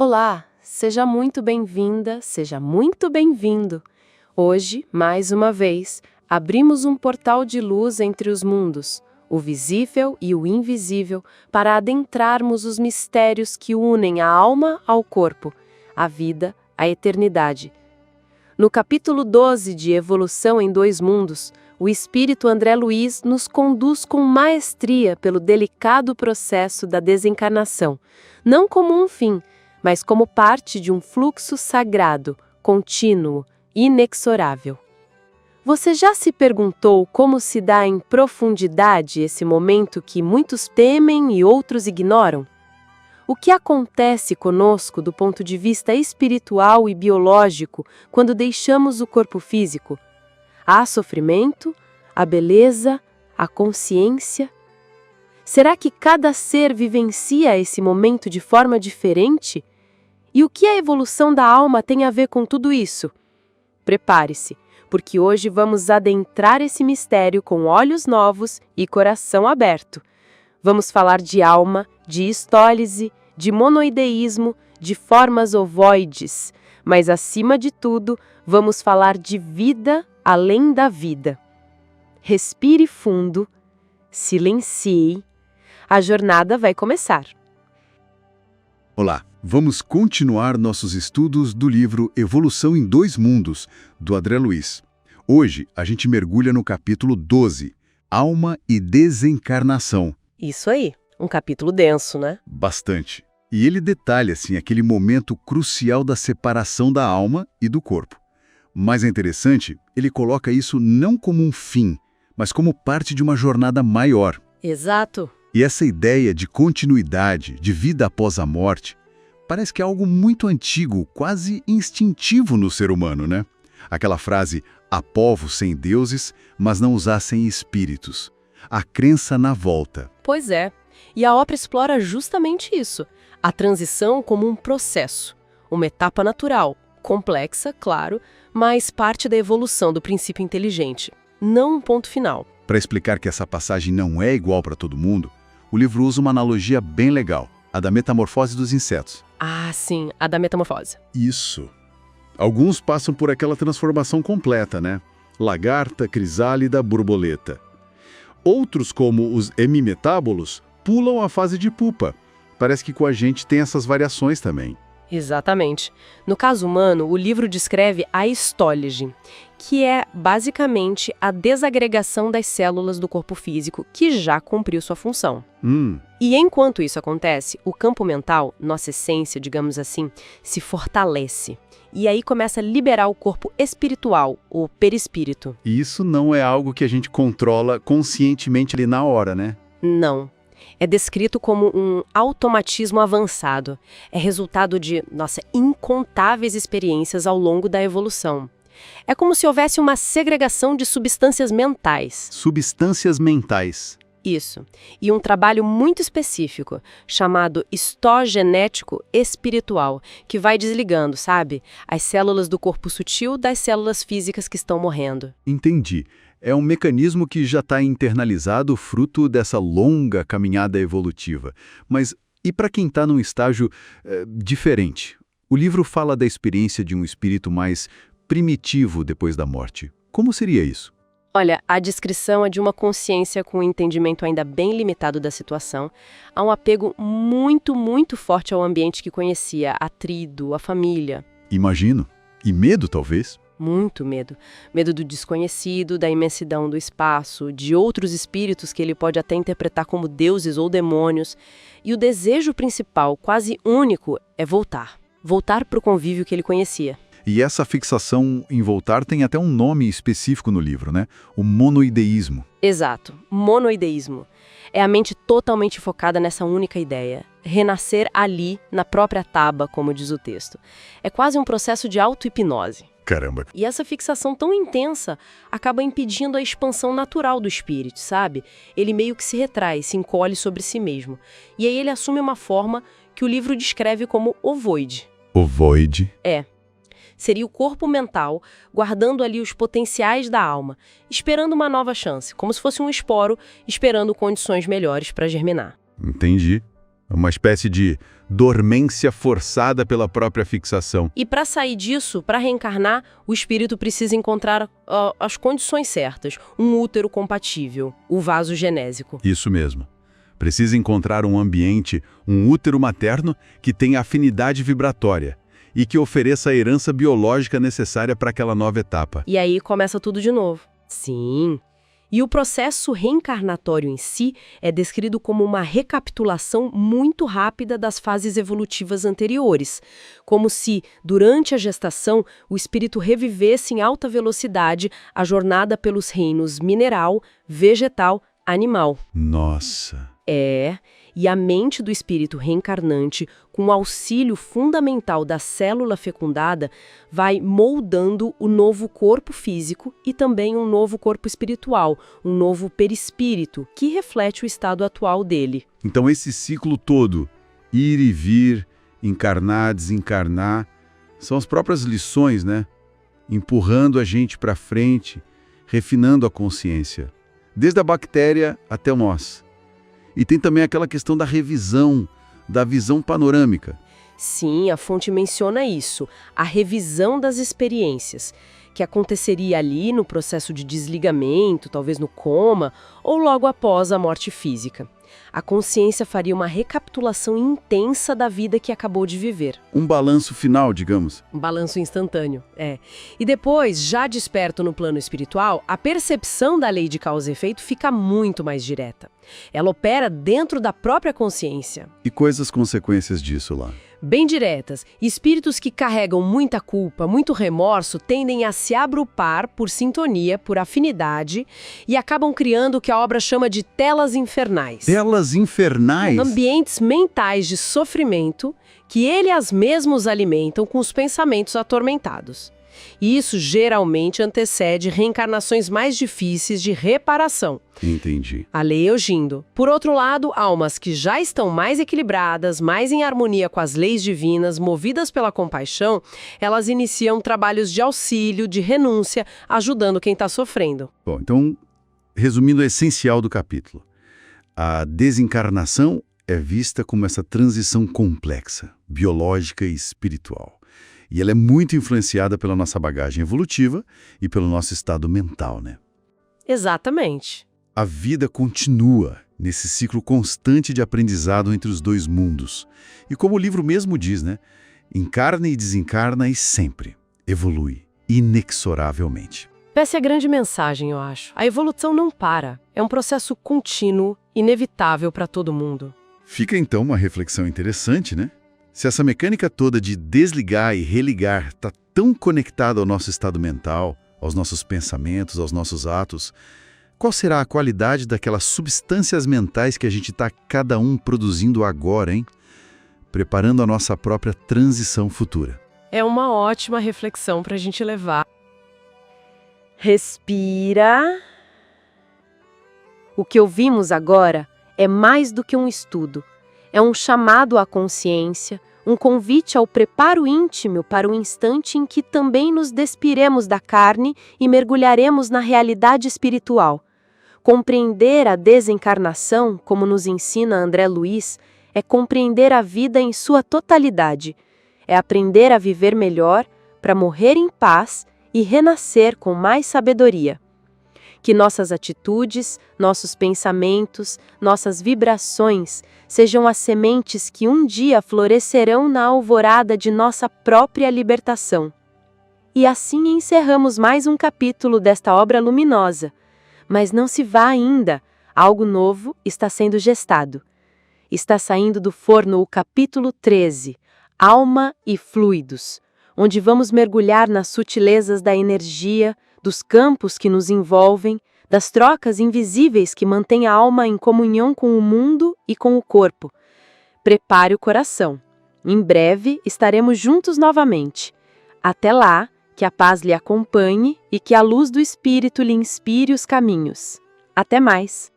Olá, seja muito bem-vinda, seja muito bem-vindo. Hoje, mais uma vez, abrimos um portal de luz entre os mundos, o visível e o invisível, para adentrarmos os mistérios que unem a alma ao corpo, a vida, a eternidade. No capítulo 12 de Evolução em Dois Mundos, o espírito André Luiz nos conduz com maestria pelo delicado processo da desencarnação, não como um fim, mas como parte de um fluxo sagrado, contínuo, inexorável. Você já se perguntou como se dá em profundidade esse momento que muitos temem e outros ignoram? O que acontece conosco do ponto de vista espiritual e biológico quando deixamos o corpo físico? Há sofrimento, a beleza, a consciência? Será que cada ser vivencia esse momento de forma diferente? E o que a evolução da alma tem a ver com tudo isso? Prepare-se, porque hoje vamos adentrar esse mistério com olhos novos e coração aberto. Vamos falar de alma, de histólise, de monoideísmo, de formas ovoides, mas acima de tudo, vamos falar de vida além da vida. Respire fundo, silencie, a jornada vai começar. Olá, vamos continuar nossos estudos do livro Evolução em Dois Mundos, do André Luiz. Hoje, a gente mergulha no capítulo 12, Alma e Desencarnação. Isso aí, um capítulo denso, né? Bastante. E ele detalha, assim, aquele momento crucial da separação da alma e do corpo. Mais interessante, ele coloca isso não como um fim, mas como parte de uma jornada maior. Exato. E essa ideia de continuidade, de vida após a morte, parece que é algo muito antigo, quase instintivo no ser humano, né? Aquela frase, há povos sem deuses, mas não os há sem espíritos. A crença na volta. Pois é, e a ópera explora justamente isso. A transição como um processo, uma etapa natural, complexa, claro, mas parte da evolução do princípio inteligente, não um ponto final. Para explicar que essa passagem não é igual para todo mundo, o livro usa uma analogia bem legal, a da metamorfose dos insetos. Ah, sim, a da metamorfose. Isso. Alguns passam por aquela transformação completa, né? Lagarta, crisálida, borboleta. Outros, como os hemimetábolos, pulam a fase de pupa. Parece que com a gente tem essas variações também. Exatamente. No caso humano, o livro descreve a histólise, que é basicamente a desagregação das células do corpo físico que já cumpriu sua função. E enquanto isso acontece, o campo mental, nossa essência, digamos assim, se fortalece. E aí começa a liberar o corpo espiritual, o perispírito. E isso não é algo que a gente controla conscientemente ali na hora, né? Não. É descrito como um automatismo avançado. É resultado de, incontáveis experiências ao longo da evolução. É como se houvesse uma segregação de substâncias mentais. Substâncias mentais. Isso. E um trabalho muito específico, chamado histogenético espiritual, que vai desligando, sabe? As células do corpo sutil das células físicas que estão morrendo. Entendi. É um mecanismo que já está internalizado fruto dessa longa caminhada evolutiva. Mas e para quem está num estágio diferente? O livro fala da experiência de um espírito mais primitivo depois da morte. Como seria isso? Olha, a descrição é de uma consciência com um entendimento ainda bem limitado da situação, há um apego muito, muito forte ao ambiente que conhecia, a tribo, a família. Imagino. E medo, talvez? Muito medo. Medo do desconhecido, da imensidão do espaço, de outros espíritos que ele pode até interpretar como deuses ou demônios. E o desejo principal, quase único, é voltar. Voltar para o convívio que ele conhecia. E essa fixação em voltar tem até um nome específico no livro, né? O monoideísmo. Exato, monoideísmo. É a mente totalmente focada nessa única ideia. Renascer ali, na própria taba, como diz o texto. É quase um processo de auto-hipnose. Caramba. E essa fixação tão intensa acaba impedindo a expansão natural do espírito, sabe? Ele meio que se retrai, se encolhe sobre si mesmo. E aí ele assume uma forma que o livro descreve como ovoide. Ovoide? É. Seria o corpo mental guardando ali os potenciais da alma, esperando uma nova chance, como se fosse um esporo esperando condições melhores para germinar. Entendi. Uma espécie de dormência forçada pela própria fixação. E para sair disso, para reencarnar, o espírito precisa encontrar as condições certas, um útero compatível, o vaso genésico. Isso mesmo. Precisa encontrar um ambiente, um útero materno que tenha afinidade vibratória e que ofereça a herança biológica necessária para aquela nova etapa. E aí começa tudo de novo. Sim. E o processo reencarnatório em si é descrito como uma recapitulação muito rápida das fases evolutivas anteriores, como se, durante a gestação, o espírito revivesse em alta velocidade a jornada pelos reinos mineral, vegetal, animal. Nossa! E a mente do espírito reencarnante, com o auxílio fundamental da célula fecundada, vai moldando o novo corpo físico e também um novo corpo espiritual, um novo perispírito, que reflete o estado atual dele. Então esse ciclo todo, ir e vir, encarnar, desencarnar, são as próprias lições, né? Empurrando a gente para frente, refinando a consciência, desde a bactéria até nós. E tem também aquela questão da revisão, da visão panorâmica. Sim, a fonte menciona isso, a revisão das experiências, que aconteceria ali no processo de desligamento, talvez no coma, ou logo após a morte física. A consciência faria uma recapitulação intensa da vida que acabou de viver. Um balanço final, digamos. Um balanço instantâneo, E depois, já desperto no plano espiritual, a percepção da lei de causa e efeito fica muito mais direta. Ela opera dentro da própria consciência. E quais as consequências disso lá? Bem diretas, espíritos que carregam muita culpa, muito remorso, tendem a se agrupar por sintonia, por afinidade, e acabam criando o que a obra chama de telas infernais. Telas infernais? Ambientes mentais de sofrimento que eles mesmos alimentam com os pensamentos atormentados. E isso geralmente antecede reencarnações mais difíceis de reparação. Entendi. A lei Eugindo. Por outro lado, almas que já estão mais equilibradas, mais em harmonia com as leis divinas, movidas pela compaixão, elas iniciam trabalhos de auxílio, de renúncia, ajudando quem está sofrendo. Bom, então, resumindo o essencial do capítulo, a desencarnação é vista como essa transição complexa, biológica e espiritual. E ela é muito influenciada pela nossa bagagem evolutiva e pelo nosso estado mental, né? Exatamente. A vida continua nesse ciclo constante de aprendizado entre os dois mundos. E como o livro mesmo diz, né? Encarna e desencarna e sempre evolui, inexoravelmente. Essa é a grande mensagem, eu acho. A evolução não para. É um processo contínuo, inevitável para todo mundo. Fica então uma reflexão interessante, né? Se essa mecânica toda de desligar e religar está tão conectada ao nosso estado mental, aos nossos pensamentos, aos nossos atos, qual será a qualidade daquelas substâncias mentais que a gente está cada um produzindo agora, hein? Preparando a nossa própria transição futura. É uma ótima reflexão para a gente levar. Respira. O que ouvimos agora é mais do que um estudo. É um chamado à consciência, um convite ao preparo íntimo para o instante em que também nos despiremos da carne e mergulharemos na realidade espiritual. Compreender a desencarnação, como nos ensina André Luiz, é compreender a vida em sua totalidade. É aprender a viver melhor para morrer em paz e renascer com mais sabedoria. Que nossas atitudes, nossos pensamentos, nossas vibrações sejam as sementes que um dia florescerão na alvorada de nossa própria libertação. E assim encerramos mais um capítulo desta obra luminosa. Mas não se vá ainda, algo novo está sendo gestado. Está saindo do forno o capítulo 13, Alma e Fluidos, onde vamos mergulhar nas sutilezas da energia, dos campos que nos envolvem, das trocas invisíveis que mantêm a alma em comunhão com o mundo e com o corpo. Prepare o coração. Em breve estaremos juntos novamente. Até lá, que a paz lhe acompanhe e que a luz do Espírito lhe inspire os caminhos. Até mais!